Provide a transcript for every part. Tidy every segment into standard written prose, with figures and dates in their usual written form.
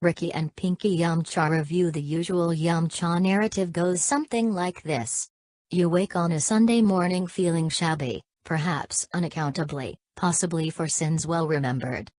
Ricky and Pinky Yum Cha review. The usual Yum Cha narrative goes something like this. You wake on a Sunday morning feeling shabby, perhaps unaccountably, possibly for sins well remembered.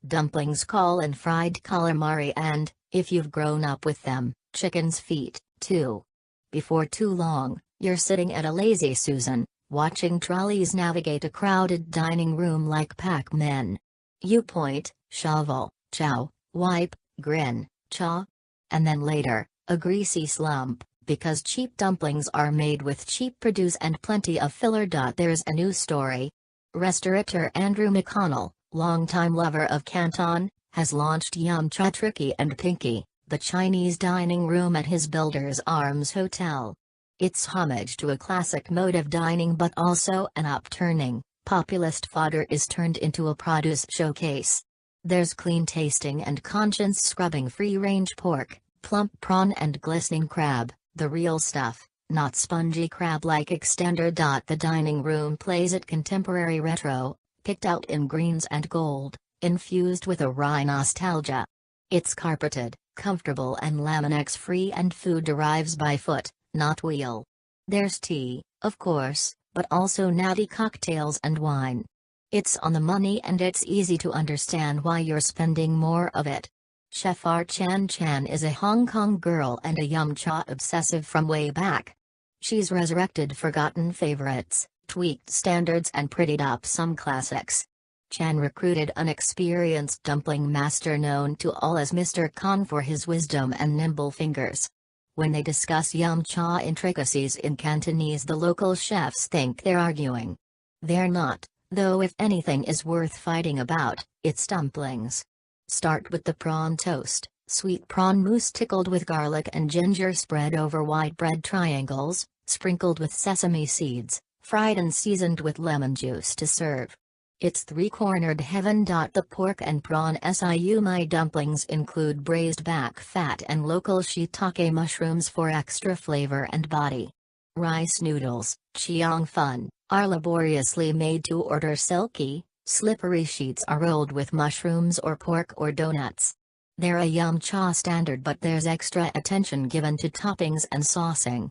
Dumplings call and fried calamari and, if you've grown up with them, chicken's feet, too. Before too long, you're sitting at a Lazy Susan, watching trolleys navigate a crowded dining room like Pac-Men. You point, shovel, chow, wipe, grin, chaw. And then later, a greasy slump, because cheap dumplings are made with cheap produce and plenty of filler. There's a new story. Restaurateur Andrew McConnell, longtime lover of Canton, has launched Yum Cha Ricky and Pinky, the Chinese dining room at his Builders Arms Hotel. It's homage to a classic mode of dining, but also an upturning, populist fodder is turned into a produce showcase. There's clean-tasting and conscience-scrubbing free-range pork, plump prawn and glistening crab, the real stuff, not spongy crab-like extender. The dining room plays it contemporary retro, picked out in greens and gold, infused with a wry nostalgia. It's carpeted, comfortable and Laminex-free, and food arrives by foot, not wheel. There's tea, of course, but also natty cocktails and wine. It's on the money, and it's easy to understand why you're spending more of it. Chef R. Chan Chan is a Hong Kong girl and a Yum Cha obsessive from way back. She's resurrected forgotten favorites, tweaked standards and prettied up some classics. Chan recruited an experienced dumpling master known to all as Mr. Kong for his wisdom and nimble fingers. When they discuss Yum Cha intricacies in Cantonese, the local chefs think they're arguing. They're not, though. If anything is worth fighting about, it's dumplings. Start with the prawn toast, sweet prawn mousse tickled with garlic and ginger spread over white bread triangles, sprinkled with sesame seeds, fried and seasoned with lemon juice to serve. It's three-cornered heaven. The pork and prawn siumai dumplings include braised back fat and local shiitake mushrooms for extra flavor and body. Rice noodles, chiang fun, are laboriously made to order. Silky, slippery sheets are rolled with mushrooms or pork or donuts. They're a Yum Cha standard, but there's extra attention given to toppings and saucing.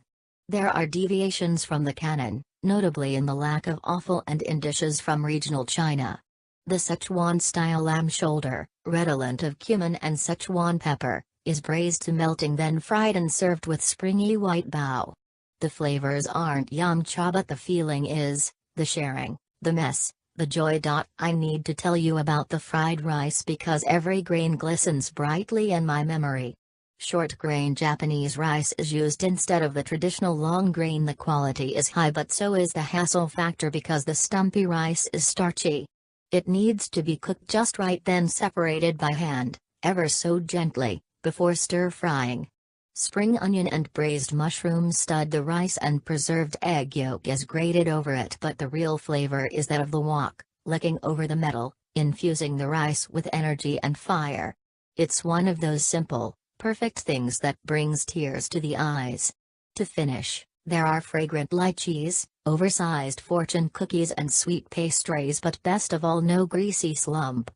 There are deviations from the canon, notably in the lack of offal and in dishes from regional China. The Sichuan-style lamb shoulder, redolent of cumin and Sichuan pepper, is braised to melting, then fried and served with springy white bao. The flavors aren't Yum Cha, but the feeling is, the sharing, the mess, the joy. I need to tell you about the fried rice because every grain glistens brightly in my memory. Short grain Japanese rice is used instead of the traditional long grain. The quality is high, but so is the hassle factor because the stumpy rice is starchy. It needs to be cooked just right, then separated by hand, ever so gently, before stir-frying. Spring onion and braised mushrooms stud the rice, and preserved egg yolk is grated over it, but the real flavor is that of the wok, licking over the metal, infusing the rice with energy and fire. It's one of those simple, perfect things that brings tears to the eyes. To finish, there are fragrant lychees, oversized fortune cookies and sweet pastries, but best of all, no greasy slump.